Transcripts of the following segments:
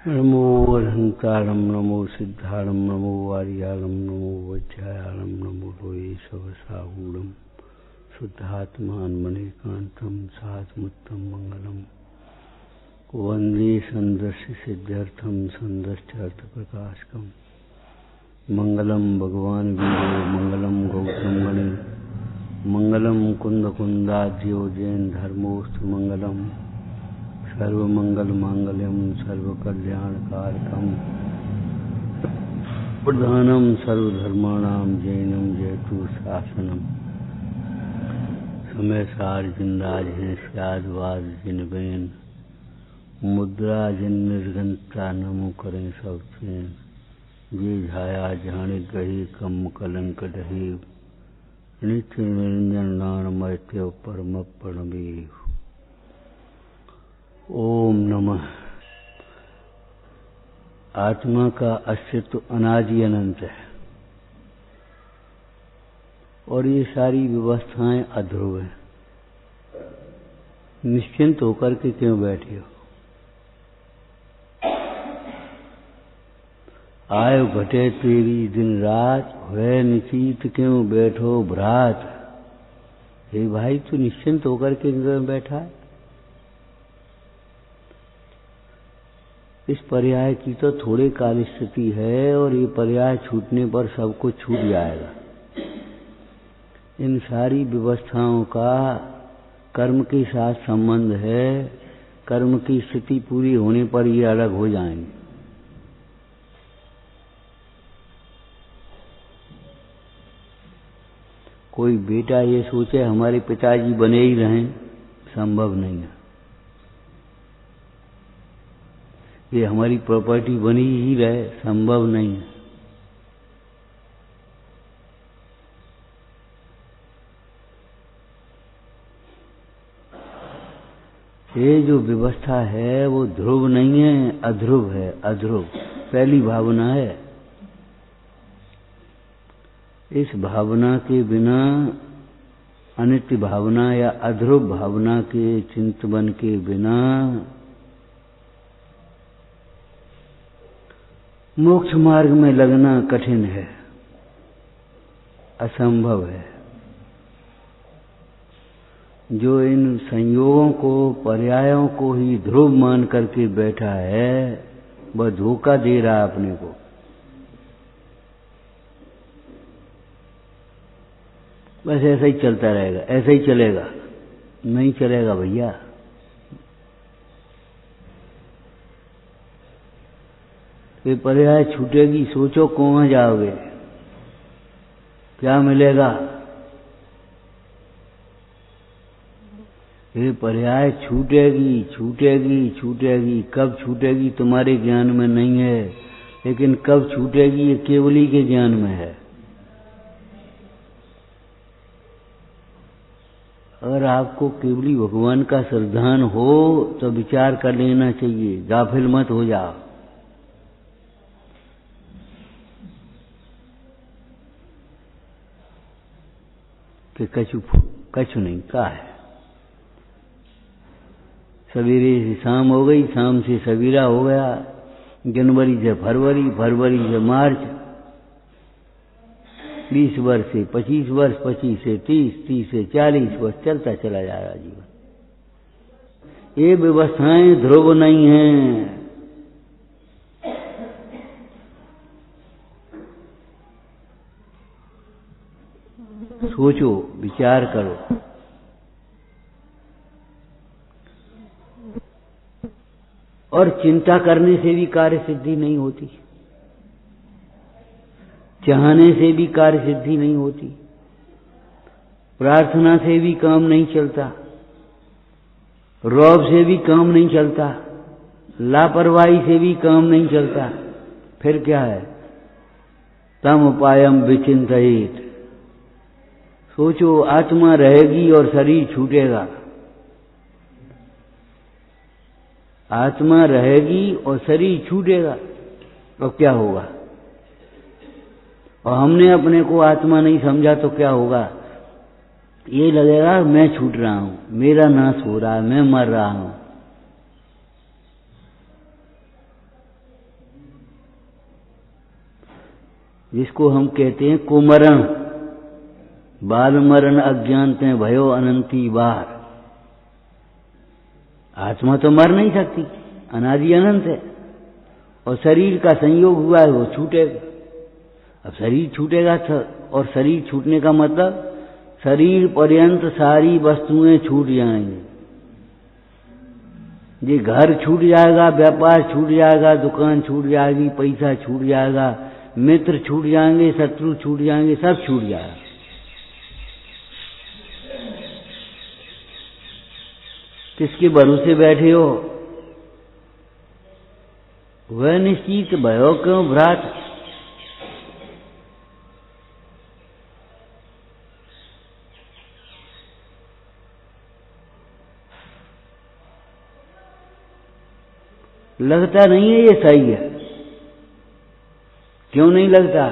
नमो अरहंतारं नमो सिद्धारं नमो वारियारं नमो वज्रायारं नमो लोये सवसाहूरं शुद्धात्मान्मनेकान्तं साधमुत्तम मंगलम वंदे संदर्श सिद्ध्यर्थम संदर्शार्थ प्रकाशकम मंगलम भगवान वीरो मंगलम गौतम गणे मंगलम कुंद कुंदाद्यो जैन धर्मोस्तु मंगलम सर्वमंगल मांगल्यम सर्वकल्याणकारकम प्रधानम सर्वधर्माणाम जैनम जयतु शासनम समय सार जिनराज हैं स्यादवाद जिनबेन मुद्रा जिन निर्घंता नमो करें सब चैन जे झाया जाने गही कम कलंक डहे नित्य निरंजन नान मृत्य परम प्रणमेव। ओम नमः। आत्मा का अस्तित्व अनादि अनंत है और ये सारी व्यवस्थाएं अध्रुव हैं। निश्चिंत होकर के क्यों बैठे हो? आयो घटे तेरी दिन रात है निशीत क्यों बैठो भ्रात। हे भाई तू निश्चिंत होकर के क्यों बैठा है? इस पर्याय की तो थोड़ी काल स्थिति है और ये पर्याय छूटने पर सब कुछ छूट जाएगा। इन सारी व्यवस्थाओं का कर्म के साथ संबंध है। कर्म की स्थिति पूरी होने पर ये अलग हो जाएंगे। कोई बेटा ये सोचे हमारे पिताजी बने ही रहें, संभव नहीं है। ये हमारी प्रॉपर्टी बनी ही रहे, संभव नहीं है। ये जो व्यवस्था है वो ध्रुव नहीं है, अध्रुव है। अध्रुव पहली भावना है। इस भावना के बिना, अनित्य भावना या अध्रुव भावना के चिंतन के बिना मोक्ष मार्ग में लगना कठिन है, असंभव है। जो इन संयोगों को, पर्यायों को ही ध्रुव मान करके बैठा है वह धोखा दे रहा है अपने को। बस ऐसा ही चलता रहेगा, ऐसा ही चलेगा। नहीं चलेगा भैया। ये पर्याय छूटेगी, सोचो कहाँ जाओगे, क्या मिलेगा? ये पर्याय छूटेगी छूटेगी छूटेगी। कब छूटेगी तुम्हारे ज्ञान में नहीं है, लेकिन कब छूटेगी ये केवली के ज्ञान में है। अगर आपको केवली भगवान का श्रद्धान हो तो विचार कर लेना चाहिए, गाफिल मत हो जाओ। कि कछु नहीं का है। सवेरे से शाम हो गई, शाम से सवेरा हो गया, जनवरी से फरवरी, फरवरी से मार्च, 20 वर्ष से 25 वर्ष, 25 से 30, 30 से 40 वर्ष चलता चला जा रहा जीवन। ये व्यवस्थाएं ध्रुव नहीं हैं। सोचो, विचार करो। और चिंता करने से भी कार्य सिद्धि नहीं होती, चाहने से भी कार्य सिद्धि नहीं होती, प्रार्थना से भी काम नहीं चलता, रौब से भी काम नहीं चलता, लापरवाही से भी काम नहीं चलता। फिर क्या है? तम उपायम विचिंतित। सोचो, आत्मा रहेगी और शरीर छूटेगा। आत्मा रहेगी और शरीर छूटेगा, तो क्या होगा? और हमने अपने को आत्मा नहीं समझा तो क्या होगा? ये लगेगा मैं छूट रहा हूं, मेरा नाश हो रहा है, मैं मर रहा हूं। जिसको हम कहते हैं कुमरण, बाल मरण अज्ञानते भयो अनंती बार। आत्मा तो मर नहीं सकती, अनादि अनंत है, और शरीर का संयोग हुआ है वो छूटेगा। अब शरीर छूटेगा और शरीर छूटने का मतलब शरीर पर्यंत सारी वस्तुएं छूट जाएंगी। ये घर छूट जाएगा, व्यापार छूट जाएगा, दुकान छूट जाएगी, पैसा छूट जाएगा, मित्र छूट जाएंगे, शत्रु छूट जाएंगे, सब छूट जाएगा। किसके भरोसे बैठे हो? वह निश्चित भयो क्यों भ्रात। लगता नहीं है ये सही है। क्यों नहीं लगता?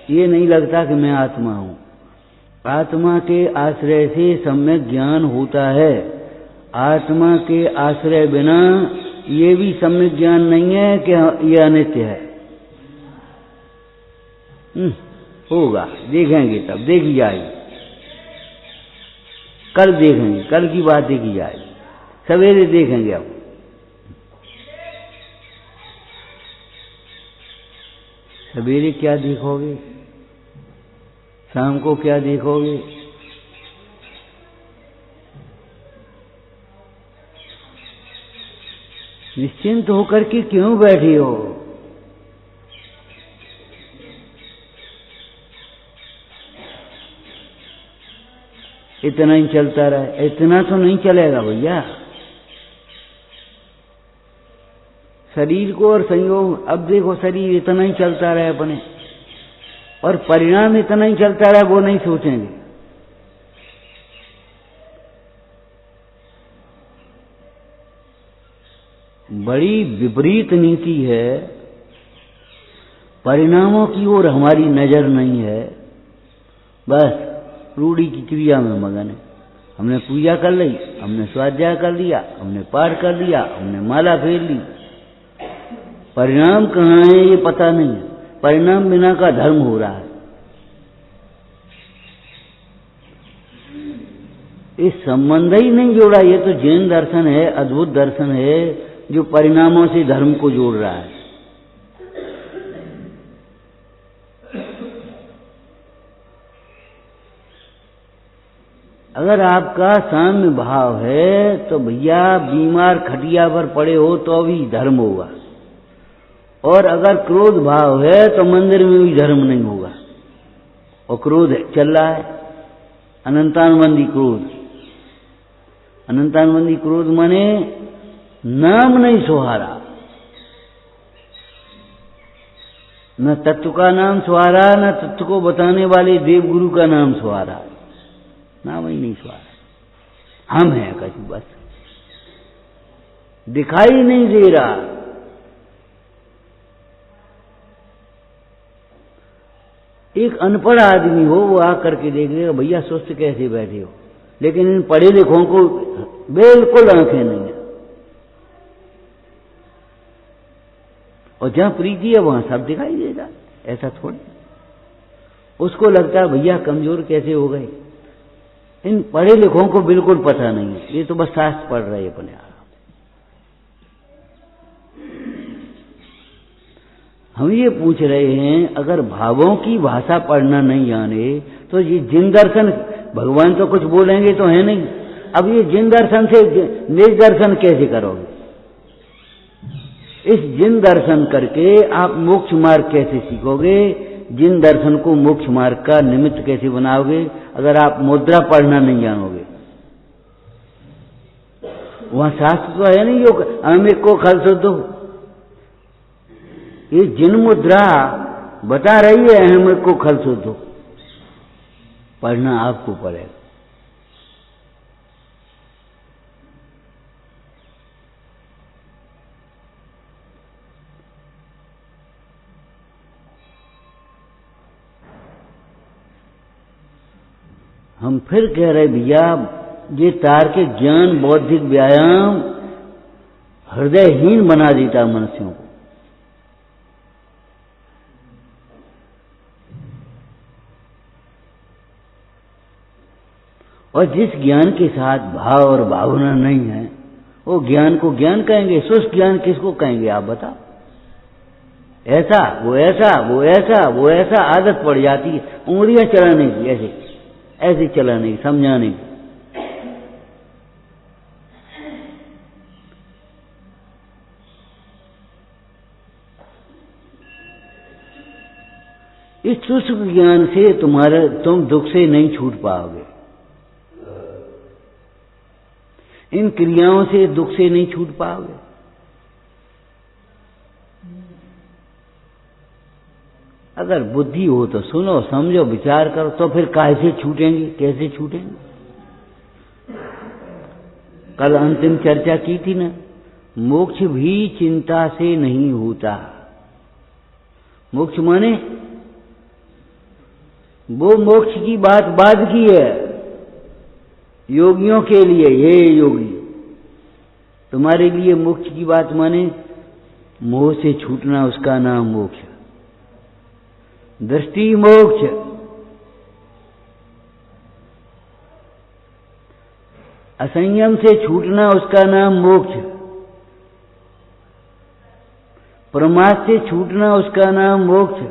ये नहीं लगता कि मैं आत्मा हूं। आत्मा के आश्रय से सम्यक ज्ञान होता है। आत्मा के आश्रय बिना ये भी सम्यक ज्ञान नहीं है कि ये अनित्य है। होगा, देखेंगे, तब देखी जाएगी। कल देखेंगे, कल की बात देखी जाएगी, सवेरे देखेंगे। अब सवेरे क्या देखोगे? शाम को क्या देखोगे? निश्चिंत होकर के क्यों बैठी हो? इतना ही चलता रहे। इतना तो नहीं चलेगा भैया। शरीर को और संयोग, अब देखो शरीर इतना ही चलता रहे अपने, और परिणाम इतना ही चलता रहे, वो नहीं सोचेंगे। बड़ी विपरीत नीति है। परिणामों की ओर हमारी नजर नहीं है, बस रूढ़ी की क्रिया में मगन है। हमने पूजा कर ली, हमने स्वाध्याय कर लिया, हमने पाठ कर लिया, हमने माला फेर ली। परिणाम कहाँ है ये पता नहीं है। परिणाम बिना का धर्म हो रहा है। इस संबंध ही नहीं जोड़ा। ये तो जैन दर्शन है, अद्भुत दर्शन है, जो परिणामों से धर्म को जोड़ रहा है। अगर आपका साम्य भाव है तो भैया बीमार खटिया पर पड़े हो तो भी धर्म होगा, और अगर क्रोध भाव है तो मंदिर में भी धर्म नहीं होगा। और क्रोध चल रहा है, अनंतानुबंधी क्रोध। अनंतानुबंधी क्रोध माने नाम नहीं सुहारा, न तत्व का नाम सुहारा, न तत्व को बताने वाले देव गुरु का नाम सुहारा। नाम ही नहीं सुहारा। हम हैं कहीं, बस दिखाई नहीं दे रहा। एक अनपढ़ आदमी हो, वो आकर के देख लेगा भैया स्वस्थ कैसे बैठे हो, लेकिन इन पढ़े लिखों को बिल्कुल आंखें नहीं है। और जहां प्रीति है वहां सब दिखाई देगा। ऐसा थोड़ी। उसको लगता है भैया कमजोर कैसे हो गए। इन पढ़े लिखों को बिल्कुल पता नहीं है, ये तो बस शास्त्र पढ़ रहे अपने आप। हम ये पूछ रहे हैं, अगर भावों की भाषा पढ़ना नहीं जाने तो ये जिन दर्शन, भगवान तो कुछ बोलेंगे तो है नहीं। अब ये जिन दर्शन से निज दर्शन कैसे करोगे? इस जिन दर्शन करके आप मोक्ष मार्ग कैसे सीखोगे? जिन दर्शन को मोक्ष मार्ग का निमित्त कैसे बनाओगे अगर आप मुद्रा पढ़ना नहीं जानोगे? वहां शास्त्र तो है नहीं जो हम एक को खल सो दो। ये जिन मुद्रा बता रही है अहम को खल सो दो, पढ़ना आपको पड़ेगा। हम फिर कह रहे भैया, ये तार्किक ज्ञान, बौद्धिक व्यायाम हृदयहीन बना देता मनुष्यों को। और जिस ज्ञान के साथ भाव और भावना नहीं है, वो ज्ञान को ज्ञान कहेंगे? शुष्क ज्ञान किसको कहेंगे आप बताओ? ऐसा वो ऐसा, वो ऐसा वो ऐसा आदत पड़ जाती है उंगलियां चलाने की, ऐसे ऐसे चलाने की, समझाने की। इस शुष्क ज्ञान से तुम दुख से नहीं छूट पाओगे, इन क्रियाओं से दुख से नहीं छूट पाओगे। अगर बुद्धि हो तो सुनो, समझो, विचार करो, तो फिर काहे से छूटेंगे, कैसे छूटेंगे? कल अंतिम चर्चा की थी ना, मोक्ष भी चिंता से नहीं होता। मोक्ष माने वो मोक्ष की बात बाद की है योगियों के लिए। ये योगी, तुम्हारे लिए मोक्ष की बात माने मोह से छूटना, उसका नाम मोक्ष। दृष्टि मोक्ष, असंयम से छूटना, उसका नाम मोक्ष। प्रमाद से छूटना, उसका नाम मोक्ष।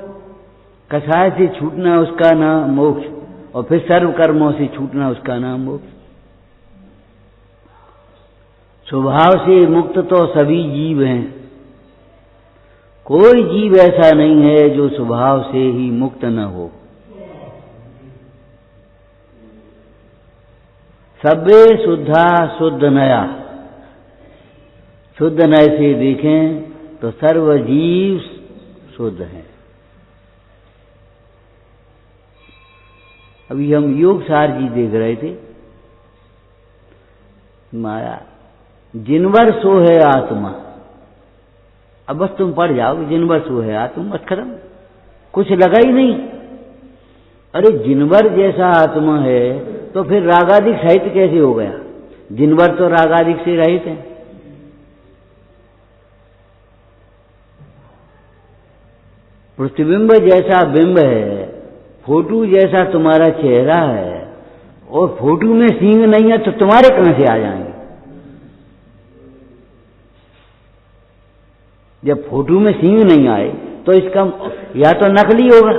कषाय से छूटना, उसका नाम मोक्ष। और फिर सर्व कर्मों से छूटना, उसका नाम मोक्ष। स्वभाव से मुक्त तो सभी जीव हैं, कोई जीव ऐसा नहीं है जो स्वभाव से ही मुक्त न हो। सब्बे शुद्धा शुद्ध नया, शुद्ध नय से देखें तो सर्व जीव शुद्ध हैं। अभी हम योगसार जी देख रहे थे, माया जिनवर सो है आत्मा। अब बस तुम पढ़ जाओ, जिनवर सो है आत्मा, बस खत्म, कुछ लगा ही नहीं। अरे जिनवर जैसा आत्मा है तो फिर रागादिक सहित कैसे हो गया? जिनवर तो रागादिक से रहित है। प्रतिबिंब जैसा बिंब है, फोटो जैसा तुम्हारा चेहरा है, और फोटो में सींग नहीं है तो तुम्हारे कहां से आ जाएंगे? जब फोटो में सींग नहीं आए तो इसका या तो नकली होगा।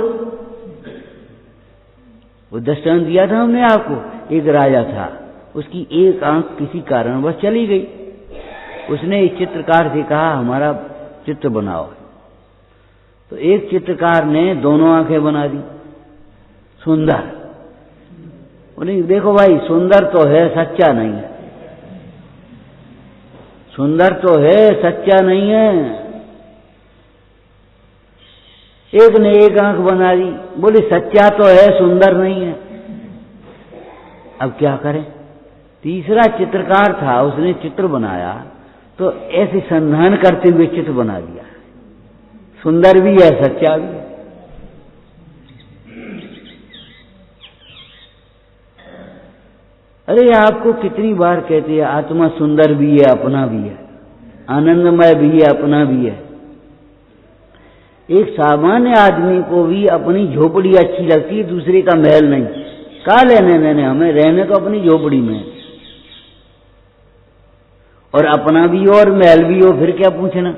वो दृष्टांत दिया था हमने आपको, एक राजा था, उसकी एक आंख किसी कारणवश चली गई। उसने एक चित्रकार से कहा हमारा चित्र बनाओ, तो एक चित्रकार ने दोनों आंखें बना दी, सुंदर। उन्हें देखो भाई, सुंदर तो है, सच्चा नहीं है। सुंदर तो है, सच्चा नहीं है। एक ने एक आंख बना दी, बोले सच्चा तो है, सुंदर नहीं है। अब क्या करें? तीसरा चित्रकार था, उसने चित्र बनाया तो ऐसे संधान करते हुए चित्र बना दिया, सुंदर भी है, सच्चा भी है। अरे आपको कितनी बार कहते हैं आत्मा सुंदर भी है, अपना भी है, आनंदमय भी है, अपना भी है। एक सामान्य आदमी को भी अपनी झोपड़ी अच्छी लगती है, दूसरे का महल नहीं। कहा लेने हमें रहने तो अपनी झोपड़ी में, और अपना भी हो और महल भी हो, फिर क्या पूछना?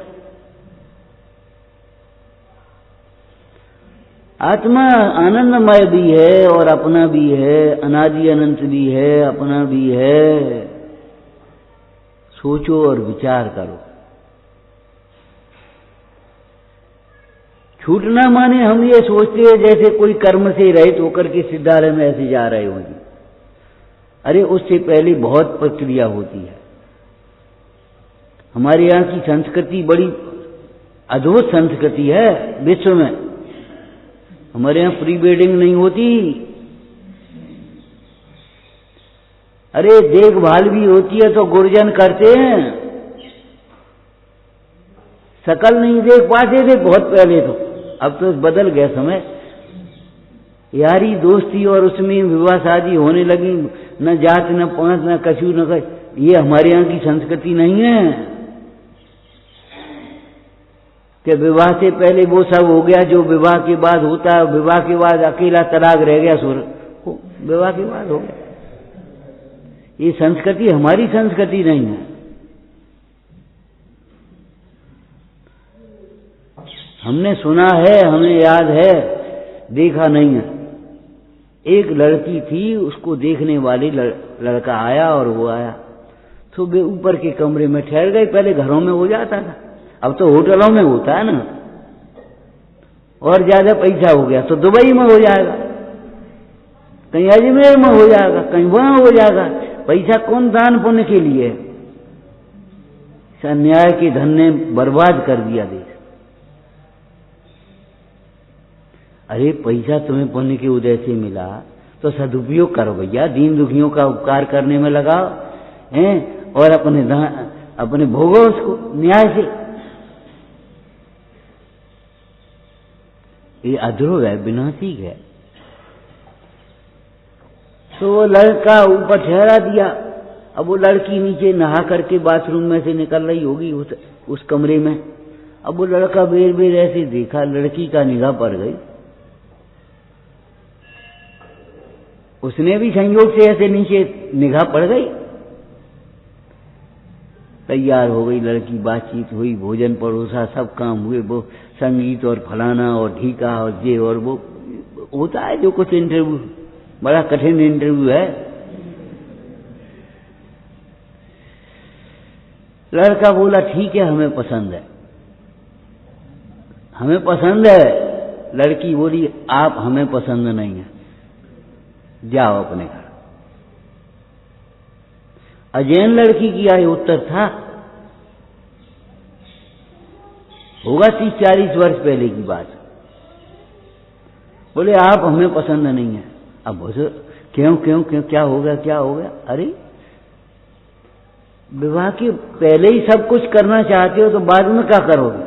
आत्मा आनंदमय भी है और अपना भी है, अनादि अनंत भी है, अपना भी है। सोचो और विचार करो। छूटना माने हम ये सोचते हैं जैसे कोई कर्म से रहित होकर के सिद्धालय में ऐसे जा रहे होंगे। अरे उससे पहले बहुत प्रक्रिया होती है। हमारे यहाँ की संस्कृति बड़ी अद्भुत संस्कृति है विश्व में। हमारे यहाँ प्री वेडिंग नहीं होती, अरे देखभाल भी होती है तो गुरजन करते हैं, शकल नहीं देख पाते थे बहुत पहले तो, अब तो बदल गया समय। यारी दोस्ती और उसमें विवाह शादी होने लगी, न जात न पांच न कछू न कछ। ये हमारे यहाँ की संस्कृति नहीं है कि विवाह से पहले वो सब हो गया जो विवाह के बाद होता है, विवाह के बाद अकेला तलाक रह गया, सुर विवाह के बाद हो गया। ये संस्कृति हमारी संस्कृति नहीं है। हमने सुना है, हमें याद है, देखा नहीं है। एक लड़की थी, उसको देखने वाली लड़का आया और वो आया तो वे ऊपर के कमरे में ठहर गए। पहले घरों में हो जाता था, अब तो होटलों में होता है ना। और ज्यादा पैसा हो गया तो दुबई में हो जाएगा, कहीं अजमेर में हो जाएगा, कहीं वहां हो जाएगा। पैसा कौन दान पुण्य के लिए? अन्याय के धन ने बर्बाद कर दिया देश। अरे पैसा तुम्हें पुण्य के उदय से मिला तो सदुपयोग करो भैया, दीन दुखियों का उपकार करने में लगाओ हैं, और अपने भोगो उसको न्याय से। ये अध्रुव है, विनाशिक है। तो वो लड़का ऊपर ठहरा दिया। अब वो लड़की नीचे नहा करके बाथरूम में से निकल रही होगी उस कमरे में। अब वो लड़का बेर बेर ऐसे देखा, लड़की का निगाह पड़ गई। उसने भी संयोग से ऐसे नीचे निगाह पड़ गई। तैयार हो गई लड़की, बातचीत हुई, भोजन परोसा, सब काम हुए, वो संगीत और फलाना और ढीका और ये और वो होता है जो कुछ इंटरव्यू, बड़ा कठिन इंटरव्यू है। लड़का बोला ठीक है, हमें पसंद है, हमें पसंद है। लड़की बोली आप हमें पसंद नहीं है, जाओ अपने घर। अजैन लड़की की आयु उत्तर था, होगा 30-40 वर्ष पहले की बात। बोले आप हमें पसंद नहीं है। अब बोलो क्यों क्यों क्यों, क्या हो गया, क्या हो गया? अरे विवाह के पहले ही सब कुछ करना चाहते हो तो बाद में क्या करोगे?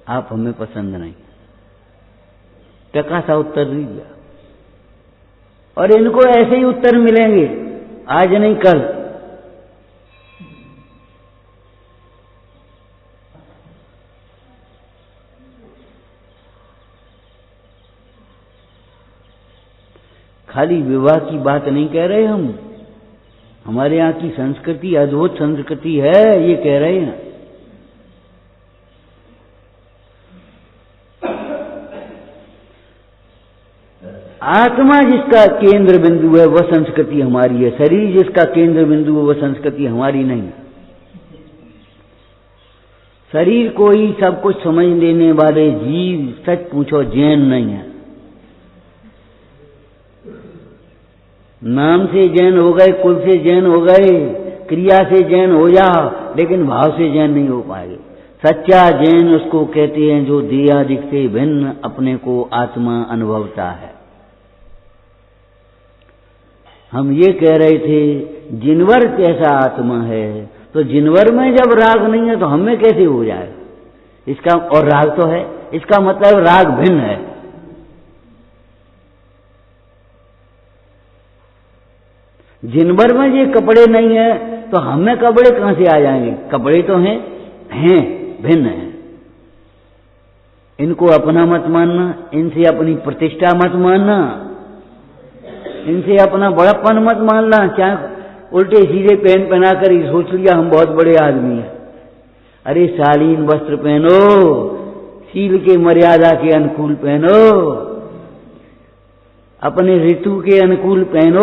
आप हमें पसंद नहीं, टका सा उत्तर नहीं दिया। और इनको ऐसे ही उत्तर मिलेंगे, आज नहीं कल। खाली विवाह की बात नहीं कह रहे हम, हमारे यहाँ की संस्कृति अद्भुत संस्कृति है, ये कह रहे हैं। आत्मा जिसका केंद्र बिंदु है वह संस्कृति हमारी है, शरीर जिसका केंद्र बिंदु है वह संस्कृति हमारी नहीं है। शरीर को ही सब कुछ समझ लेने वाले जीव सच पूछो जैन नहीं है। नाम से जैन हो गए, कुल से जैन हो गए, क्रिया से जैन हो जाओ, लेकिन भाव से जैन नहीं हो पाएंगे। सच्चा जैन उसको कहते हैं जो देहादिक से भिन्न अपने को आत्मा अनुभवता है। हम ये कह रहे थे जिनवर कैसा आत्मा है, तो जिनवर में जब राग नहीं है तो हमें कैसे हो जाए? इसका और राग तो है, इसका मतलब राग भिन्न है। जिनवर में ये कपड़े नहीं है तो हमें कपड़े कहां से आ जाएंगे? कपड़े तो हैं भिन्न हैं। इनको अपना मत मानना, इनसे अपनी प्रतिष्ठा मत मानना, इनसे अपना बड़प्पन मत मानना। चाहे उल्टे सीधे पहन पहना कर ही सोच लिया हम बहुत बड़े आदमी हैं। अरे शालीन वस्त्र पहनो, शील के मर्यादा के अनुकूल पहनो, अपने ऋतु के अनुकूल पहनो,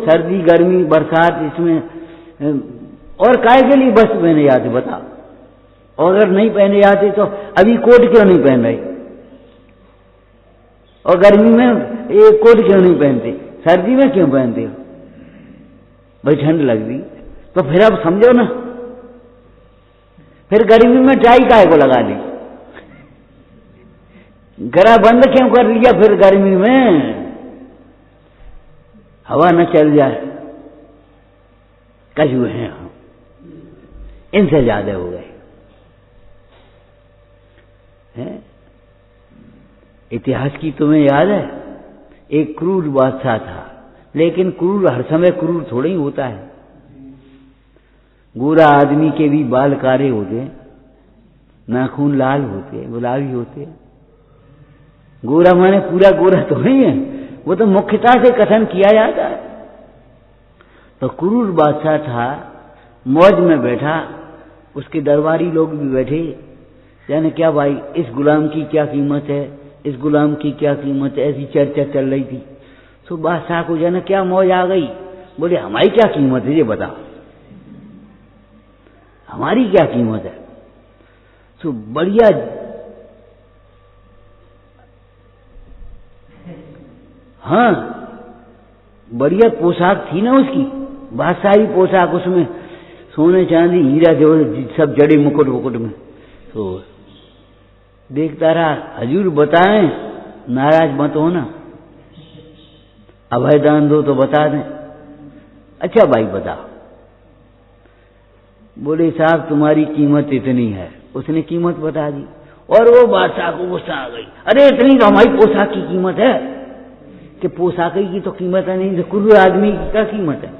सर्दी गर्मी बरसात इसमें। और काय के लिए वस्त्र पहने जाते बता? और अगर नहीं पहने जाते तो अभी कोट क्यों नहीं पहन रहे? और गर्मी में एक कोट क्यों नहीं पहनते? सर्दी में क्यों पहनते हो? भाई ठंड लग रही तो फिर अब समझो ना, फिर गर्मी में टाई काय को लगा ली? गला बंद क्यों कर लिया फिर गर्मी में? हवा न चल जाए। कछुए हैं हम, इनसे ज्यादा हो गए हैं। इतिहास की तुम्हें याद है, एक क्रूर बादशाह था, लेकिन क्रूर हर समय क्रूर थोड़ा ही होता है। गोरा आदमी के भी बाल काले होते, नाखून लाल होते, गुलाबी होते। गोरा माने पूरा गोरा तो नहीं है, वो तो मुख्यता से कथन किया जाता है। तो क्रूर बादशाह था, मौज में बैठा, उसके दरबारी लोग भी बैठे, यानी क्या भाई इस गुलाम की क्या कीमत है, इस गुलाम की क्या कीमत है, ऐसी चर्चा चल रही थी। तो बादशाह को जाने क्या मौज आ गई, बोले हमारी क्या कीमत है ये बता, हमारी क्या कीमत है। तो बढ़िया हाँ बढ़िया पोशाक थी ना उसकी, बादशाही पोशाक, उसमें सोने चांदी हीरा जो सब जड़े मुकुट वुकुट में। तो देखता रहा, हजूर बताएं, नाराज मत होना, अभय दान दो तो बता दें। अच्छा भाई बता। बोले साहब तुम्हारी कीमत इतनी है। उसने कीमत बता दी और वो बादशाह को गुस्सा आ गई, अरे इतनी तो हमारी पोशाक की कीमत है, कि पोशाक की तो कीमत है नहीं, तो क्रूर आदमी की क्या कीमत है।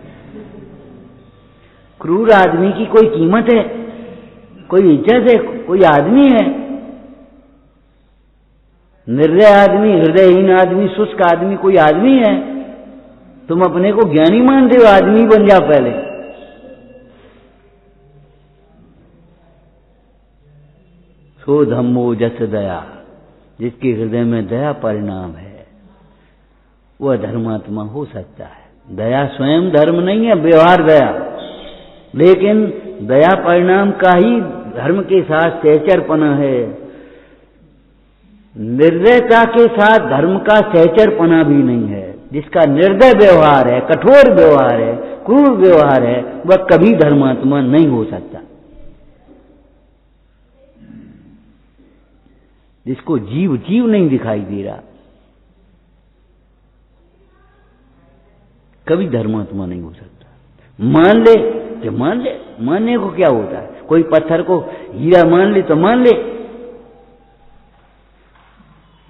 क्रूर आदमी की कोई कीमत है, कोई इज्जत है, कोई आदमी है। निर्दय आदमी, हृदयहीन आदमी, शुष्क आदमी कोई आदमी है। तुम अपने को ज्ञानी मानते हो, आदमी बन जाओ पहले। सो धम्मो जस दया, जिसके हृदय में दया परिणाम है वह धर्मात्मा हो सकता है। दया स्वयं धर्म नहीं है, व्यवहार दया, लेकिन दया परिणाम का ही धर्म के साथ सहचरपना है। निर्दयता के साथ धर्म का सहचरपना भी नहीं है। जिसका निर्दय व्यवहार है, कठोर व्यवहार है, क्रूर व्यवहार है, वह कभी धर्मात्मा नहीं हो सकता। जिसको जीव जीव नहीं दिखाई दे रहा, कभी धर्मात्मा नहीं हो सकता। मान ले जो मान ले, मानने को क्या होता है। कोई पत्थर को हीरा मान ले तो मान ले,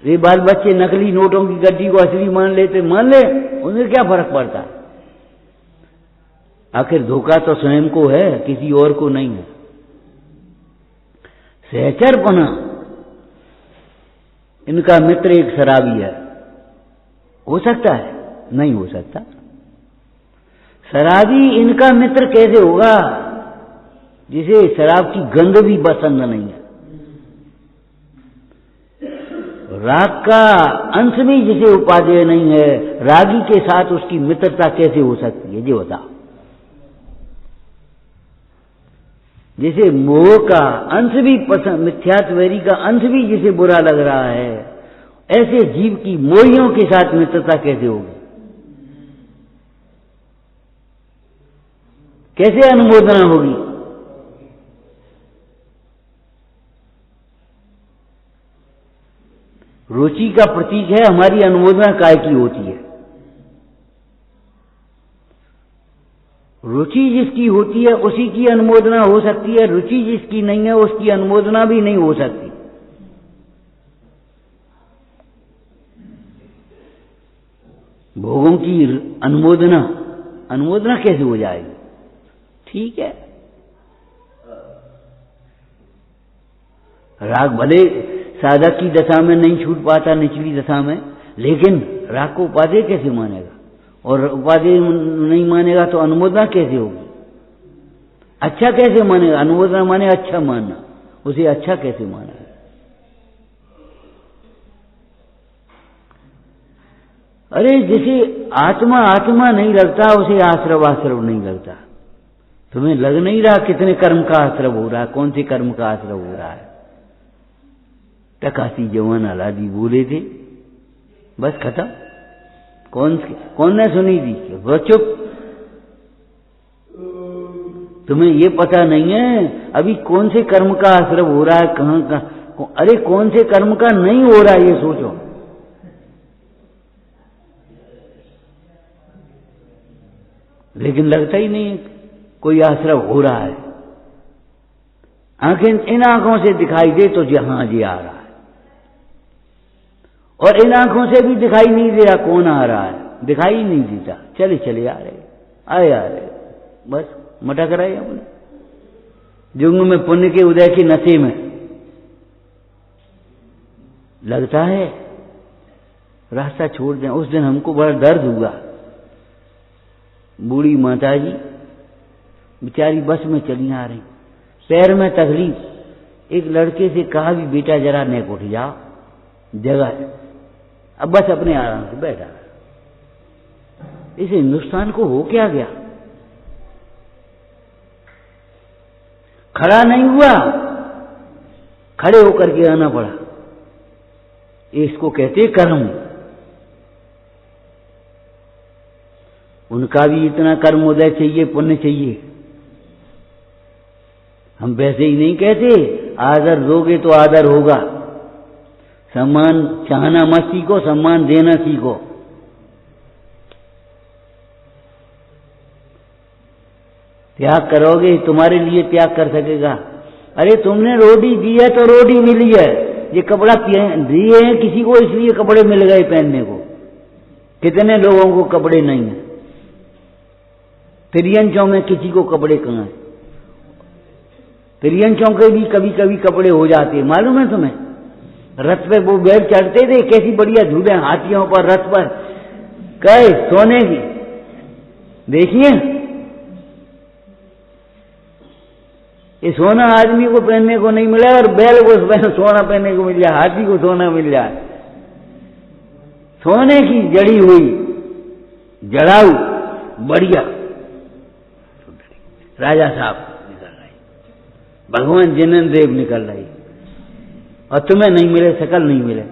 ये बाल बच्चे नकली नोटों की गड्डी को असली मान लेते, मान ले, उन्हें क्या फर्क पड़ता है। आखिर धोखा तो स्वयं को है, किसी और को नहीं है। सहचरपना, इनका मित्र एक शराबी है, हो सकता है? नहीं हो सकता। शराबी इनका मित्र कैसे होगा जिसे शराब की गंध भी पसंद नहीं है। राग का अंश भी जिसे उपादेय नहीं है, रागी के साथ उसकी मित्रता कैसे हो सकती है, ये बता। जिसे मोह का अंश भी पसंद, मिथ्यात्वैरी का अंश भी जिसे बुरा लग रहा है, ऐसे जीव की मोहियों के साथ मित्रता कैसे होगी, कैसे अनुमोदना होगी। रुचि का प्रतीक है, हमारी अनुमोदना काय की होती है। रुचि जिसकी होती है उसी की अनुमोदना हो सकती है, रुचि जिसकी नहीं है उसकी अनुमोदना भी नहीं हो सकती। भोगों की अनुमोदना कैसे हो जाएगी। ठीक है, राग भले साधक की दशा में नहीं छूट पाता, निचली दशा में, लेकिन राग को उपादेय कैसे मानेगा, और उपादेय नहीं मानेगा तो अनुमोदना कैसे होगी। अच्छा कैसे मानेगा, अनुमोदना माने अच्छा मानना, उसे अच्छा कैसे मानेगा। अरे जिसे आत्मा आत्मा नहीं लगता उसे आश्रव आश्रव नहीं लगता। तुम्हें लग नहीं रहा कितने कर्म का आश्रव हो रहा है, कौन से कर्म का आश्रव हो रहा है। टकासी जवान अलादी बोले थे, बस खत्म। कौन ने सुनी थी, वो चुप। तुम्हें ये पता नहीं है अभी कौन से कर्म का आश्रव हो रहा है, कहां का। अरे कौन से कर्म का नहीं हो रहा है ये सोचो। लेकिन लगता ही नहीं कोई आश्रव हो रहा है। आंखें इन आंखों से दिखाई दे तो जहां जी आ रहा है, और इन आंखों से भी दिखाई नहीं दे रहा कौन आ रहा है, दिखाई ही नहीं देता। चले चले आ रहे, आए आ रहे, बस मटक रहे अपने जुग्म में, पुण्य के उदय की नशे में। लगता है रास्ता छोड़ दें। उस दिन हमको बड़ा दर्द हुआ। बूढ़ी माता जी बेचारी बस में चली आ रही, पैर में तकलीफ। एक लड़के से कहा भी बेटा जरा नेक उठ जाओ, जगह है। अब बस अपने आराम से बैठा। इस हिंदुस्तान को हो क्या गया? खड़ा नहीं हुआ, खड़े होकर के आना पड़ा। इसको कहते कर्म। उनका भी इतना कर्म उदय चाहिए, पुण्य चाहिए। हम वैसे ही नहीं कहते आदर दोगे तो आदर होगा। सम्मान चाहना मत सीखो, सम्मान देना सीखो। त्याग करोगे तुम्हारे लिए त्याग कर सकेगा। अरे तुमने रोटी दी है तो रोटी मिली है, ये कपड़ा दिए हैं किसी को इसलिए कपड़े मिल गए पहनने को। कितने लोगों को कपड़े नहीं है। तिरियंचों में किसी को कपड़े कहाँ है? तिरियंचों के भी कभी कभी कपड़े हो जाते हैं, मालूम है तुम्हें? रथ पे वो बैठ चढ़ते थे, कैसी बढ़िया झूले हाथियों पर, रथ पर, कहे सोने की। देखिए ये सोना आदमी को पहनने को नहीं मिला और बैल को सोना पहनने को मिल जाए, हाथी को सोना मिल जाए। सोने की जड़ी हुई जड़ाऊ बढ़िया राजा साहब निकल रही, भगवान जिनेन्द्र देव निकल रही, और तुम्हें नहीं मिले, शकल नहीं मिले।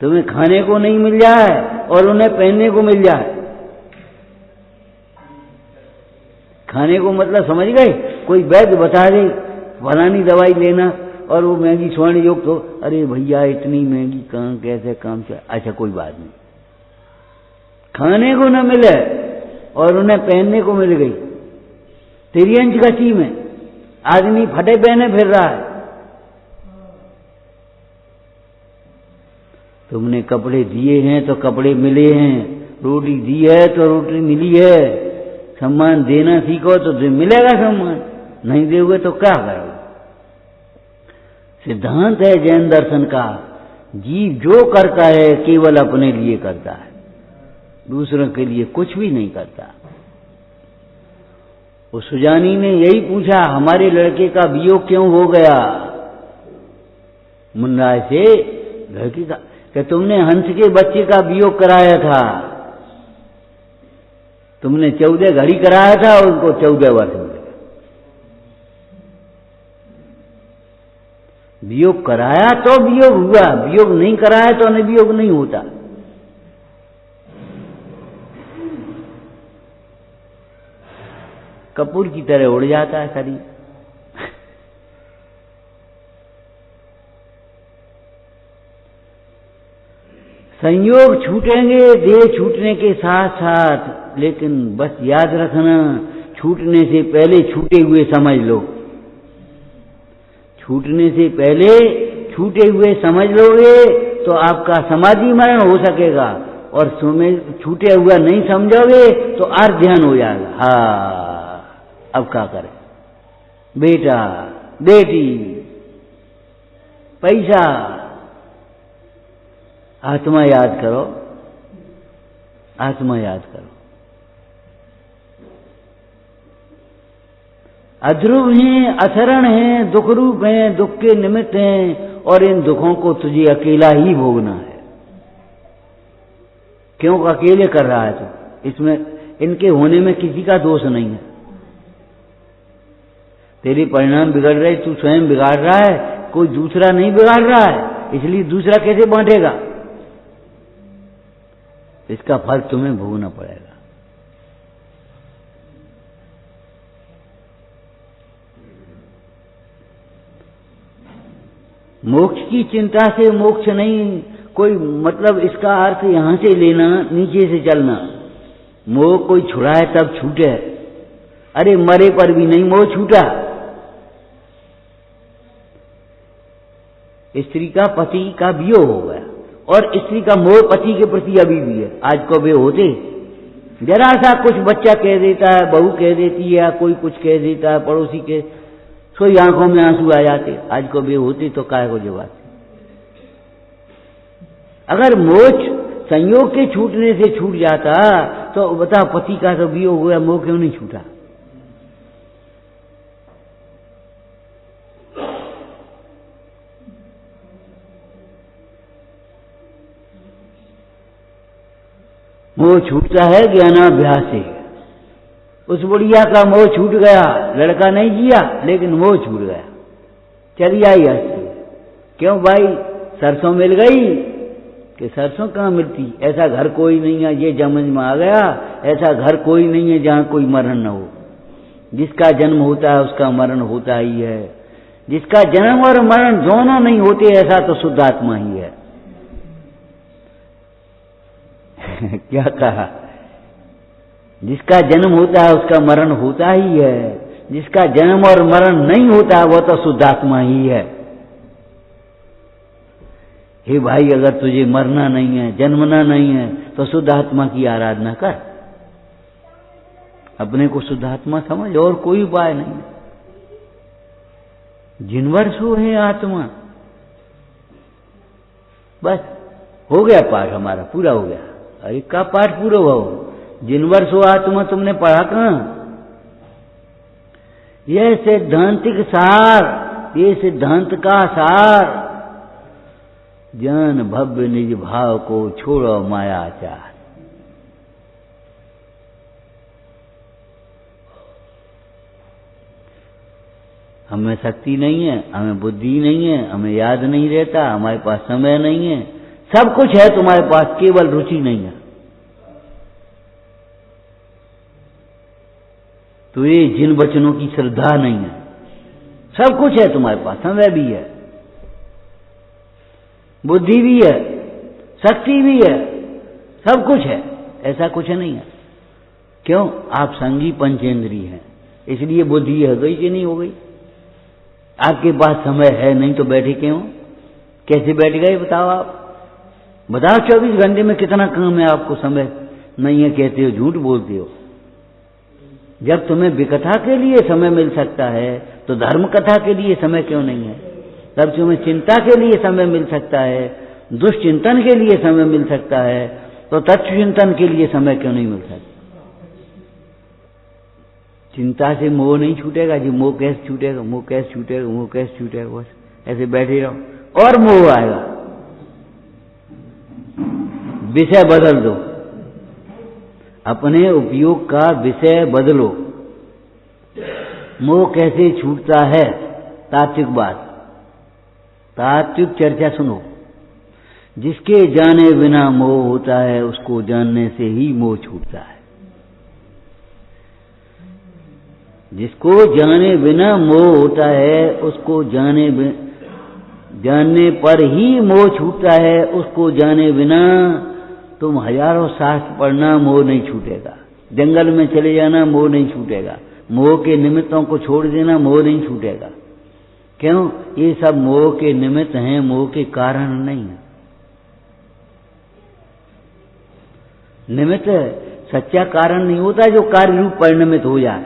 तुम्हें खाने को नहीं मिल जाए और उन्हें पहनने को मिल जाए। खाने को मतलब समझ गए? कोई वैद्य बता दे फलानी दवाई लेना और वो महंगी स्वर्ण युक्त हो, अरे भैया इतनी महंगी कहाँ, कैसे काम से? अच्छा कोई बात नहीं। खाने को न मिले और उन्हें पहनने को मिल गई। तिरियंच गति में आदमी फटे पहने फिर रहा है। तुमने कपड़े दिए हैं तो कपड़े मिले हैं, रोटी दी है तो रोटी मिली है। सम्मान देना सीखो तो मिलेगा सम्मान, नहीं दोगे तो क्या करोगे? सिद्धांत है जैन दर्शन का, जीव जो करता है केवल अपने लिए करता है, दूसरों के लिए कुछ भी नहीं करता। उस सुजानी ने यही पूछा, हमारे लड़के का वियोग क्यों हो गया? मुन्नाय से लड़की का, कि तुमने हंस के बच्चे का वियोग कराया था, तुमने 14 घड़ी कराया था और उनको 14 वर्ष मिल गए। वियोग कराया तो वियोग हुआ, वियोग नहीं कराया तो वियोग नहीं होता। कपूर की तरह उड़ जाता है शरीर। संयोग छूटेंगे देह छूटने के साथ साथ, लेकिन बस याद रखना छूटने से पहले छूटे हुए समझ लो। छूटने से पहले छूटे हुए समझ लोगे तो आपका समाधि मरण हो सकेगा, और छूटे हुआ नहीं समझोगे तो अर्ध ध्यान हो जाएगा। हाँ अब क्या करें? बेटा बेटी पैसा, आत्मा याद करो, आत्मा याद करो। अध्रुव हैं, अशरण हैं, दुख रूप हैं, दुख के निमित्त हैं, और इन दुखों को तुझे अकेला ही भोगना है। क्यों अकेले कर रहा है तू? इसमें इनके होने में किसी का दोष नहीं है। तेरे परिणाम बिगड़ रहे, तू स्वयं बिगाड़ रहा है, कोई दूसरा नहीं बिगाड़ रहा है, इसलिए दूसरा कैसे बांटेगा? इसका फल तुम्हें भोगना पड़ेगा। मोक्ष की चिंता से मोक्ष नहीं, कोई मतलब इसका अर्थ यहां से लेना, नीचे से चलना। मोह कोई छुड़ाए तब छूटे, अरे मरे पर भी नहीं मोह छूटा। स्त्री का पति का वियोग हो गया, और स्त्री का मोह पति के प्रति अभी भी है। आज को वे होते, जरा सा कुछ बच्चा कह देता है, बहू कह देती है, या कोई कुछ कह देता है पड़ोसी के, सोई आंखों में आंसू आ जाते। आज को वे होते तो काय को जवाब। अगर मोह संयोग के छूटने से छूट जाता तो बता, पति का तो वियोग हुआ, मोह क्यों नहीं छूटा? मोह छूटता है ज्ञानाभ्यास से। उस बुढ़िया का मोह छूट गया, लड़का नहीं जिया लेकिन मोह छूट गया, चली आई हंसती। क्यों भाई? सरसों मिल गई कि सरसों कहाँ मिलती? ऐसा घर कोई नहीं है, ये समझ में आ गया, ऐसा घर कोई नहीं है जहां कोई मरण न हो। जिसका जन्म होता है उसका मरण होता ही है। जिसका जन्म और मरण दोनों नहीं होते ऐसा तो शुद्ध आत्मा ही है। क्या कहा? जिसका जन्म होता है उसका मरण होता ही है। जिसका जन्म और मरण नहीं होता वो तो शुद्ध आत्मा ही है। हे भाई, अगर तुझे मरना नहीं है, जन्मना नहीं है तो शुद्ध आत्मा की आराधना कर। अपने को शुद्ध आत्मा समझ, और कोई उपाय नहीं है। जिनवर सो है आत्मा। बस हो गया, पाठ हमारा पूरा हो गया। अरे का पाठ पूरा हुआ? जिनवर सो आत्मा तुमने पढ़ा कहां? यह सिद्धांतिक सार, ये सिद्धांत का सार। जान भव्य निज भाव को छोड़ो मायाचार। हमें शक्ति नहीं है, हमें बुद्धि नहीं है, हमें याद नहीं रहता, हमारे पास समय नहीं है। सब कुछ है तुम्हारे पास, केवल रुचि नहीं है। तो ये जिन वचनों की श्रद्धा नहीं है। सब कुछ है तुम्हारे पास, समय भी है, बुद्धि भी है, शक्ति भी है, सब कुछ है। ऐसा कुछ नहीं है। क्यों? आप संगी पंचेंद्रिय हैं, इसलिए बुद्धि हो गई कि नहीं हो गई? आपके पास समय है नहीं तो बैठे क्यों? कैसे बैठ गए बताओ? आप बताओ, 24 घंटे में कितना काम है आपको? समय नहीं है कहते हो, झूठ बोलते हो। जब तुम्हें विकथा के लिए समय मिल सकता है तो धर्म कथा के लिए समय क्यों नहीं है? तब तुम्हें चिंता के लिए समय मिल सकता है, दुष्चिंतन के लिए समय मिल सकता है, तो तत्व चिंतन के लिए समय क्यों नहीं मिल सकता? चिंता से मोह नहीं छूटेगा जी। मोह कैसे छूटेगा? मोह कैसे छूटेगा? मोह कैसे छूटेगा? बस ऐसे बैठे रहो और मोह आएगा। विषय बदल दो, अपने उपयोग का विषय बदलो। मोह कैसे छूटता है? तात्विक बात, तात्विक चर्चा सुनो। जिसके जाने बिना मोह होता है उसको जानने से ही मोह छूटता है। जिसको जाने बिना मोह होता है उसको जानने पर ही मोह छूटता है। उसको जाने बिना तुम हजारों शास्त्र पढ़ना, मोह नहीं छूटेगा। जंगल में चले जाना, मोह नहीं छूटेगा। मोह के निमित्तों को छोड़ देना, मोह नहीं छूटेगा। क्यों? ये सब मोह के निमित्त हैं, मोह के कारण नहीं है। निमित्त सच्चा कारण नहीं होता जो कार्य रूप परिणमित हो जाए।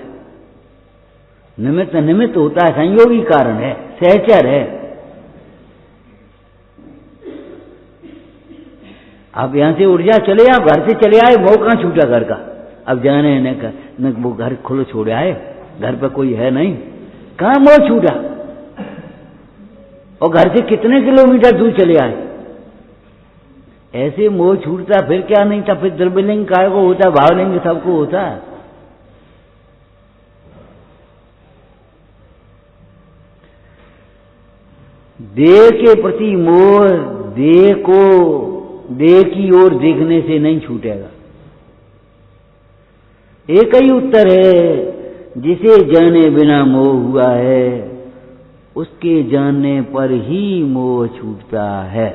निमित्त होता है, संयोगी कारण है, सहचर है। आप यहां से उठ जा, चले आओ, घर से चले आए, मोह कहां छूटा घर का? अब जाने न वो घर खुले छोड़ आए, घर पर कोई है नहीं, कहां मोह छूटा? और घर से कितने किलोमीटर दूर चले आए। ऐसे मोह छूटता फिर क्या नहीं था? फिर द्रव्यलिंग काय को होता, भावलिंग सबको होता है। देह के प्रति मोह देह की ओर देखने से नहीं छूटेगा। एक ही उत्तर है, जिसे जाने बिना मोह हुआ है उसके जानने पर ही मोह छूटता है।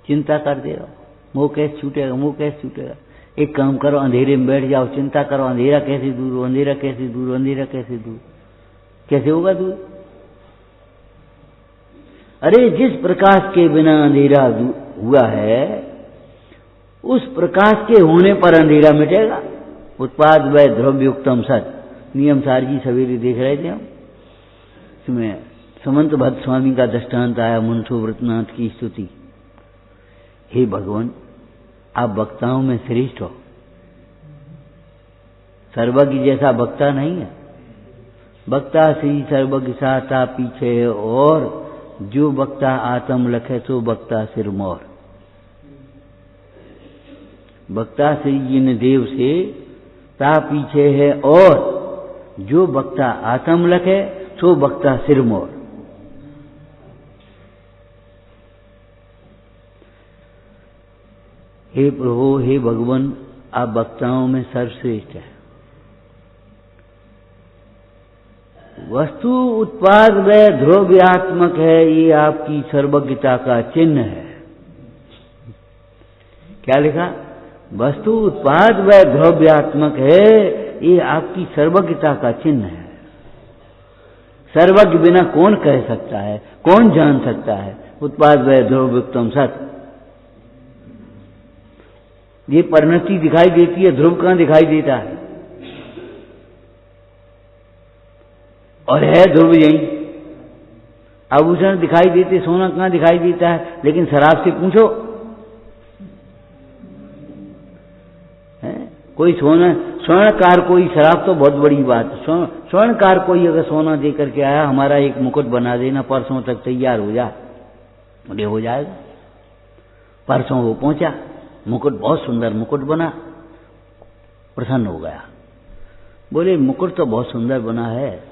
चिंता कर दे रहो, मोह कैसे छूटेगा? मोह कैसे छूटेगा? एक काम करो, अंधेरे में बैठ जाओ, चिंता करो, अंधेरा कैसे दूर हो, अंधेरा कैसे दूर, अंधेरा कैसे दूर। कैसे होगा दूर? अरे जिस प्रकाश के बिना अंधेरा हुआ है उस प्रकाश के होने पर अंधेरा मिटेगा। उत्पाद व द्रव्य युक्तम सत, नियम सार जी सवेरे देख रहे थे हम, इसमें समंत भट्ट स्वामी का दृष्टांत आया, मुंशो व्रतनाथ की स्तुति। हे भगवान, आप वक्ताओं में श्रेष्ठ हो। सर्वज्ञ जैसा वक्ता नहीं है। वक्ता श्री सर्वज्ञ साता पीछे है, और जो वक्ता आत्म लखे सो वक्ता सिर मोर। वक्ता श्री जिन देव से ता पीछे है, और जो वक्ता आत्म लखे सो वक्ता सिर मोर। हे प्रभु, हे भगवान, आप वक्ताओं में सर्वश्रेष्ठ है। वस्तु उत्पाद व ध्रुव्यात्मक है, ये आपकी सर्वज्ञता का चिन्ह है। क्या लिखा? वस्तु उत्पाद व ध्रुव्यात्मक है, ये आपकी सर्वज्ञता का चिन्ह है। सर्वज्ञ बिना कौन कह सकता है, कौन जान सकता है? उत्पाद व ध्रुवयुक्तम सत। ये परिणति दिखाई देती है, ध्रुव कहां दिखाई देता है? और है ध्रुव यही। आभूषण दिखाई देते, सोना कहां दिखाई देता है? लेकिन शराब से पूछो, है? कोई सोना स्वर्णकार, कोई शराब तो बहुत बड़ी बात। स्वर्णकार कोई अगर सोना दे करके आया, हमारा एक मुकुट बना देना, परसों तक तैयार हो जा, ये हो जाएगा। परसों वो पहुंचा, मुकुट बहुत सुंदर मुकुट बना, प्रसन्न हो गया। बोले मुकुट तो बहुत सुंदर बना है,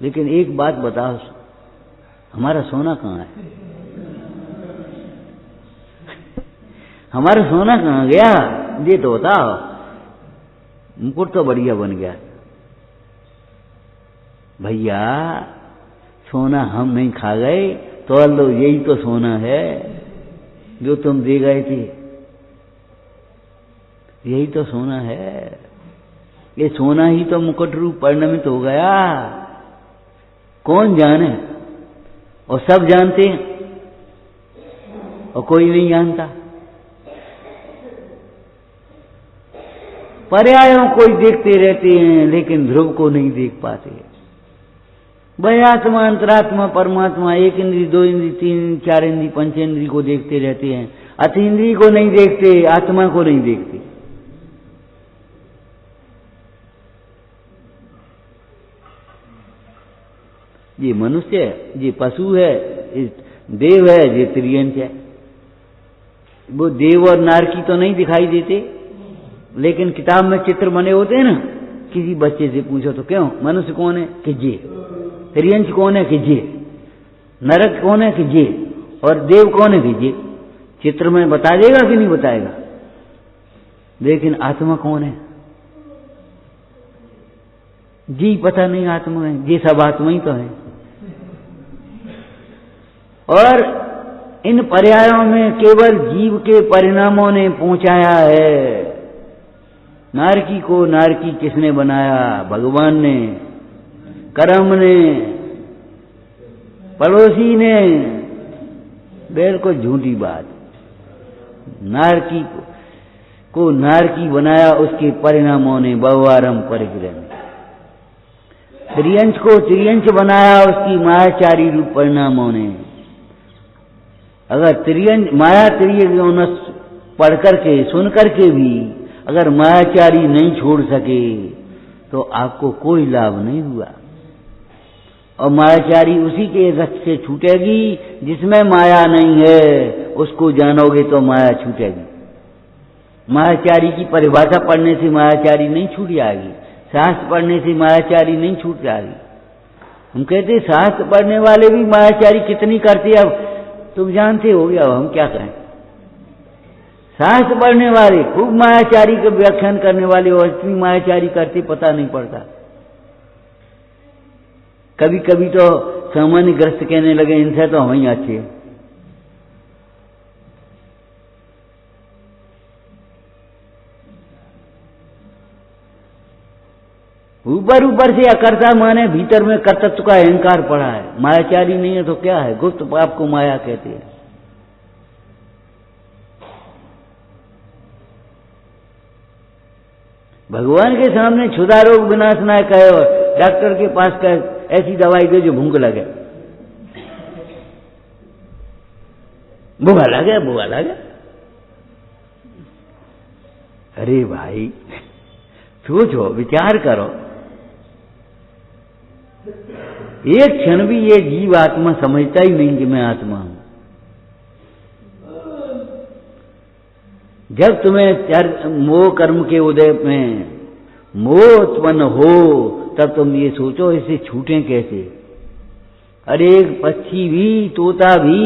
लेकिन एक बात बताओ, हमारा सोना कहाँ है? हमारा सोना कहाँ गया? ये तो बताओ। मुकुट तो बढ़िया बन गया। भैया, सोना हम नहीं खा गए, तो लो, यही तो सोना है जो तुम दे गए थे। यही तो सोना है। ये सोना ही तो मुकुट रूप परिणमित हो गया। कौन जाने? और सब जानते हैं और कोई नहीं जानता। पर्यायों को ही देखते रहते हैं, लेकिन ध्रुव को नहीं देख पाते। वह आत्मा, अंतरात्मा, परमात्मा एक इंद्री, दो इंद्री, तीन इंद्री, चार इंद्री, पंचेंद्री को देखते रहते हैं, अतीन्द्रिय को नहीं देखते, आत्मा को नहीं देखते। ये मनुष्य है, ये पशु है, ये देव है, ये त्रियंच है। वो देव और नारकी तो नहीं दिखाई देते, लेकिन किताब में चित्र बने होते हैं ना। किसी बच्चे से पूछो तो क्यों मनुष्य कौन है कि जे, त्रियंच कौन है कि जे, नरक कौन है कि जे, और देव कौन है कि जे। चित्र में बता देगा कि नहीं बताएगा? लेकिन आत्मा कौन है? जी पता नहीं आत्मा है, ये सब आत्मा ही तो है। और इन पर्यायों में केवल जीव के परिणामों ने पहुंचाया है। नारकी को नारकी किसने बनाया? भगवान ने, कर्म ने, पड़ोसी ने। बिल्कुल झूठी बात। नारकी को नारकी बनाया उसके परिणामों ने, बहुआरम परिग्रह ने। त्रियंच को त्रियंच बनाया उसकी मायाचारी रूप परिणामों ने। अगर त्रियंच माया त्रिय पढ़ करके सुन करके भी अगर मायाचारी नहीं छोड़ सके तो आपको कोई लाभ नहीं हुआ। और मायाचारी उसी के रथ से छूटेगी जिसमें माया नहीं है, उसको जानोगे तो माया छूटेगी। मायाचारी की परिभाषा पढ़ने से मायाचारी नहीं छूट जाएगी, शास्त्र पढ़ने से मायाचारी नहीं छूट जाएगी। हम कहते शास्त्र पढ़ने वाले भी मायाचारी कितनी करते, अब तुम जानते हो, अब हम क्या कहें। शास्त्र पढ़ने वाले खूब मायाचारी का व्याख्यान करने वाले और इतनी मायाचारी करते पता नहीं पड़ता। कभी कभी तो सामान्य ग्रस्त कहने लगे इनसे तो हम ही अच्छे। ऊपर ऊपर से अकर्ता माने भीतर में कर्तृत्व का अहंकार पड़ा है। मायाचारी नहीं है तो क्या है? गुप्त पाप को माया कहते हैं। भगवान के सामने क्षुधा रोग विनाश ना कहे और डॉक्टर के पास कहे ऐसी दवाई दे जो भूख लगे, वो अलग है, वो अलग है। अरे भाई सोचो, विचार करो, एक क्षण भी ये जीव आत्मा समझता ही नहीं कि मैं आत्मा हूं। जब तुम्हें मोह कर्म के उदय में मोह उत्पन्न हो, तब तुम ये सोचो इससे छूटें कैसे। अरे एक पक्षी भी, तोता भी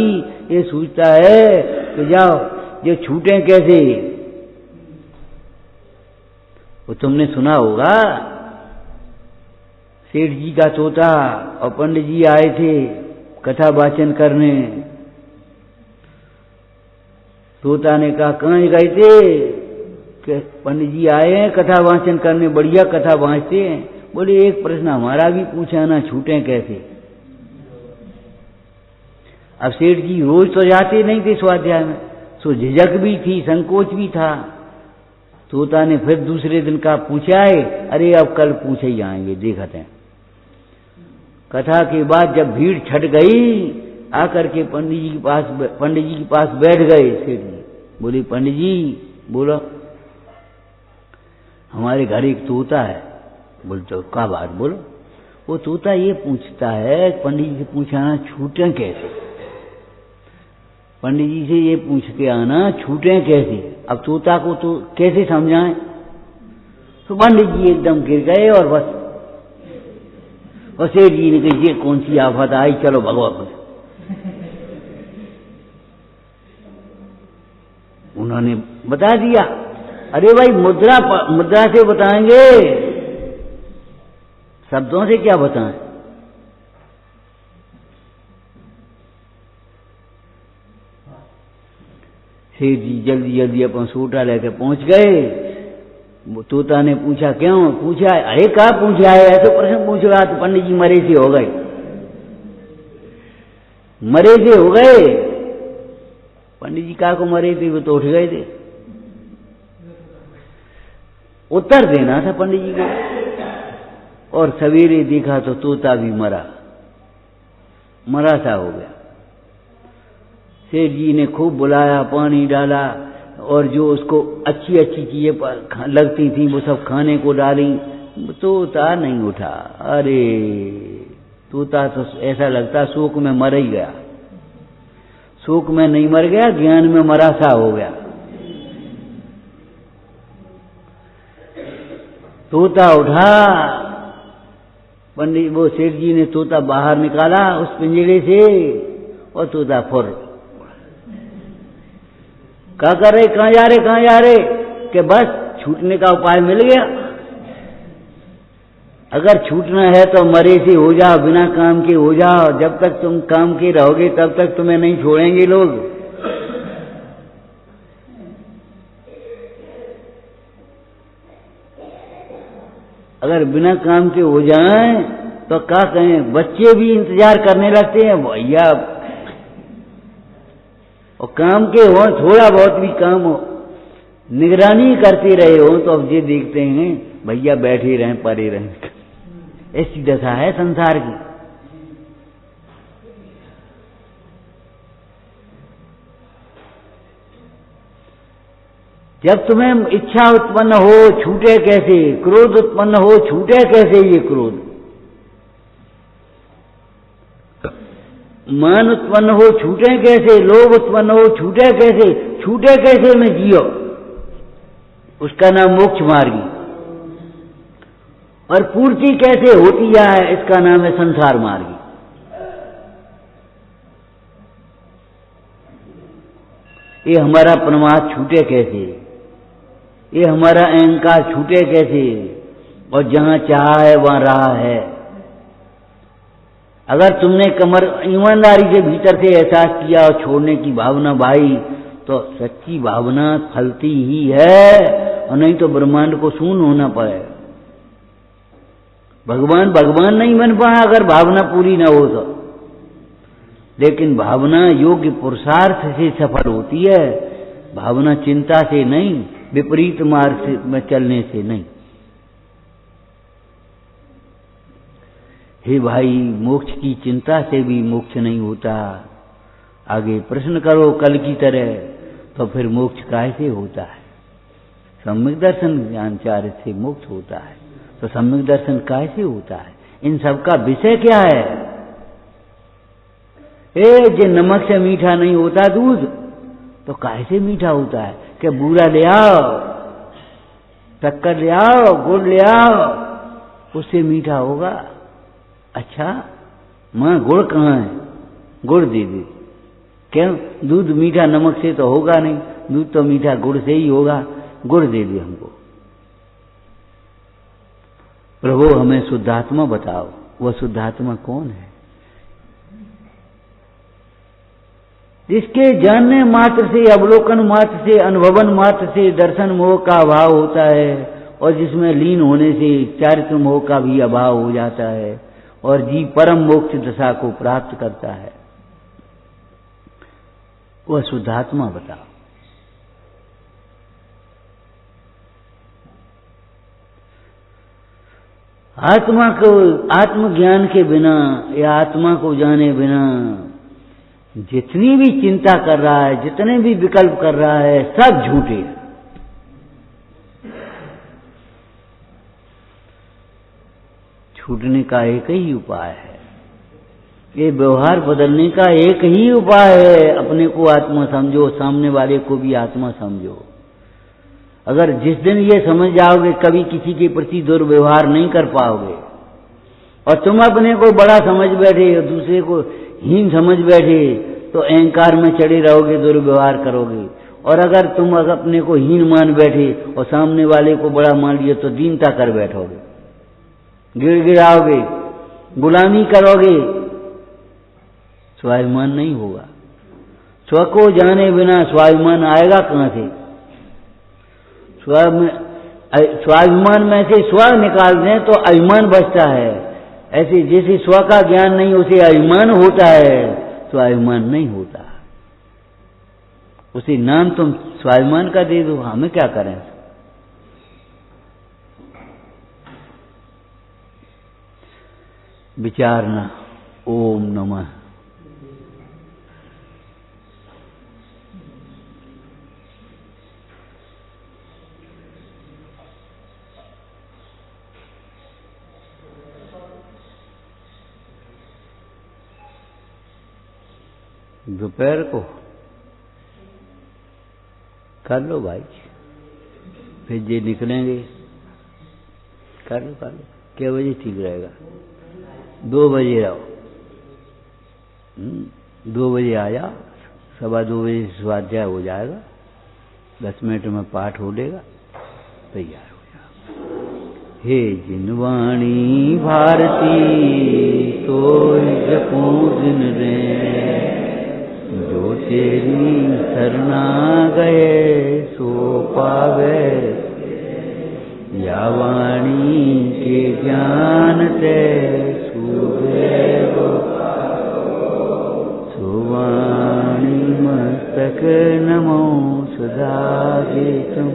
ये सोचता है कि जाओ ये छूटें कैसे। वो तुमने सुना होगा, सेठ जी का तोता और पंडित जी आए थे कथा वाचन करने। तोता ने कहा कहाँ गए थे, कि पंडित जी आए हैं कथा वाचन करने, बढ़िया कथा वाचते हैं। बोले एक प्रश्न हमारा भी पूछा ना, छूटें कैसे। अब सेठ जी रोज तो जाते नहीं थे स्वाध्याय में, सो झिझक भी थी, संकोच भी था। तोता ने फिर दूसरे दिन का पूछा है, अरे अब कल पूछे ही आएंगे, देखते हैं। कथा के बाद जब भीड़ छट गई, आकर के पंडित जी के पास बैठ गए सेठ जी। बोले पंडित जी बोलो, हमारे घर एक तोता है। बोले तो क्या बात, बोलो। वो तोता ये पूछता है, पंडित जी से पूछाना छूटें कैसे, पंडित जी से ये पूछ के आना छूटें कैसे। अब तोता को तो कैसे समझाएं। तो पंडित जी एकदम गिर गए और बस। और सेठ जी ने कही ये कौन सी आफत आई, चलो भगवान। उन्होंने बता दिया। अरे भाई मुद्रा से बताएंगे, शब्दों से क्या बताएं। सेठ जी जल्दी जल्दी अपन सूटा लेकर पहुंच गए। वो तोता ने पूछा क्यों पूछा, अरे कहा पूछा है, ऐसे प्रश्न पूछ रहा तो पंडित जी मरे से हो गए, मरे से हो गए। पंडित जी कहा को मरे थे, वो तो उठ गए थे। उत्तर देना था पंडित जी को। और सवेरे देखा तो तोता भी मरा सा हो गया। सेठ जी ने खूब बुलाया, पानी डाला, और जो उसको अच्छी अच्छी चीजें लगती थी वो सब खाने को डाली। तोता नहीं उठा। अरे तोता तो ऐसा लगता शोक में मर ही गया। शोक में नहीं मर गया, ज्ञान में मरा सा हो गया। तोता उठा, पंडित वो सेठ जी ने तोता बाहर निकाला उस पिंजरे से, और तोता फुर। क्या कर रहे, कहाँ जा रहे, कहाँ जा रहे, कि बस छूटने का उपाय मिल गया। अगर छूटना है तो मरे से हो जाओ, बिना काम के हो जाओ। जब तक तुम काम के रहोगे तब तक तुम्हें नहीं छोड़ेंगे लोग। अगर बिना काम के हो जाएं तो क्या कहें, बच्चे भी इंतजार करने लगते हैं भैया, और काम के हो, थोड़ा बहुत भी काम हो, निगरानी करते रहे हो, तो अब ये देखते हैं भैया बैठे रहें पड़े रहें। ऐसी दशा है संसार की। जब तुम्हें इच्छा उत्पन्न हो छूटे कैसे, क्रोध उत्पन्न हो छूटे कैसे, ये क्रोध, मान उत्पन्न हो छूटे कैसे, लोभ उत्पन्न हो छूटे कैसे में जियो, उसका नाम मोक्ष मार्गी। और पूर्ति कैसे होती है, इसका नाम है संसार मार्गी। ये हमारा प्रमाद छूटे कैसे, ये हमारा अहंकार छूटे कैसे, और जहां चाहा है वहां रहा है। अगर तुमने कमर ईमानदारी से भीतर से एहसास किया और छोड़ने की भावना भाई, तो सच्ची भावना फलती ही है, और नहीं तो ब्रह्मांड को शून्य होना पड़ेगा। भगवान नहीं बन पाए अगर भावना पूरी न हो तो। लेकिन भावना योग्य पुरुषार्थ से सफल होती है, भावना चिंता से नहीं, विपरीत मार्ग में चलने से नहीं। हे भाई, मोक्ष की चिंता से भी मोक्ष नहीं होता, आगे प्रश्न करो कल की तरह, तो फिर मोक्ष कैसे होता है? सम्यक दर्शन ज्ञानचार्य से मोक्ष होता है, तो सम्यक दर्शन कैसे होता है? इन सब का विषय क्या है? जे नमक से मीठा नहीं होता दूध, तो कैसे मीठा होता है? कि बूरा ले आओ, शक्कर ले आओ, गुड़ ले आओ, उससे मीठा होगा। अच्छा मां गुड़ कहाँ है? गुड़ दे दे। क्यों? दूध मीठा नमक से तो होगा नहीं, दूध तो मीठा गुड़ से ही होगा, गुड़ दे दे हमको। प्रभु हमें शुद्धात्मा बताओ, वह शुद्धात्मा कौन है? जिसके जानने मात्र से, अवलोकन मात्र से, अनुभवन मात्र से दर्शन मोह का अभाव होता है, और जिसमें लीन होने से चारित्र मोह का भी अभाव हो जाता है, और जीव परम मोक्ष दशा को प्राप्त करता है, वह शुद्धात्मा बताओ। आत्मा को, आत्मज्ञान के बिना या आत्मा को जाने बिना जितनी भी चिंता कर रहा है, जितने भी विकल्प कर रहा है, सब झूठे। छूटने का एक ही उपाय है, ये व्यवहार बदलने का एक ही उपाय है। अपने को आत्मा समझो, सामने वाले को भी आत्मा समझो। अगर जिस दिन ये समझ जाओगे, कभी किसी के प्रति दुर्व्यवहार नहीं कर पाओगे, और तुम अपने को बड़ा समझ बैठे और दूसरे को हीन समझ बैठे, तो अहंकार में चढ़े रहोगे, दुर्व्यवहार करोगे। और अगर तुम अपने को हीन मान बैठे और सामने वाले को बड़ा मान लिया, तो दीनता कर बैठोगे, गिड़गिड़ाओगे, गुलामी करोगे, स्वाभिमान नहीं होगा। स्व को जाने बिना स्वाभिमान आएगा कहां से? स्वाभिमान में से स्व निकाल दें तो अभिमान बचता है। ऐसे जैसे स्व का ज्ञान नहीं उसे अभिमान होता है, स्वाभिमान नहीं होता। उसे नाम तुम स्वाभिमान का दे दो, हमें क्या करें? विचारना। ओम नमः। दोपहर को कर लो भाई, फिर जे निकलेंगे कर लो कर लो। क्या बजे ठीक रहेगा? 2 बजे आओ, 2 बजे आ जाओ, 2:15 बजे स्वाध्याय हो जाएगा, 10 मिनट में पाठ हो लेगा, तैयार हो जाओ। हे जिनवाणी भारती तो जपूं दिन रे, जो तेरी शरणा गए सो पावे। या वाणी के ज्ञान ते सुदेव, सुवाणी मस्तक नमो सदा गीतम।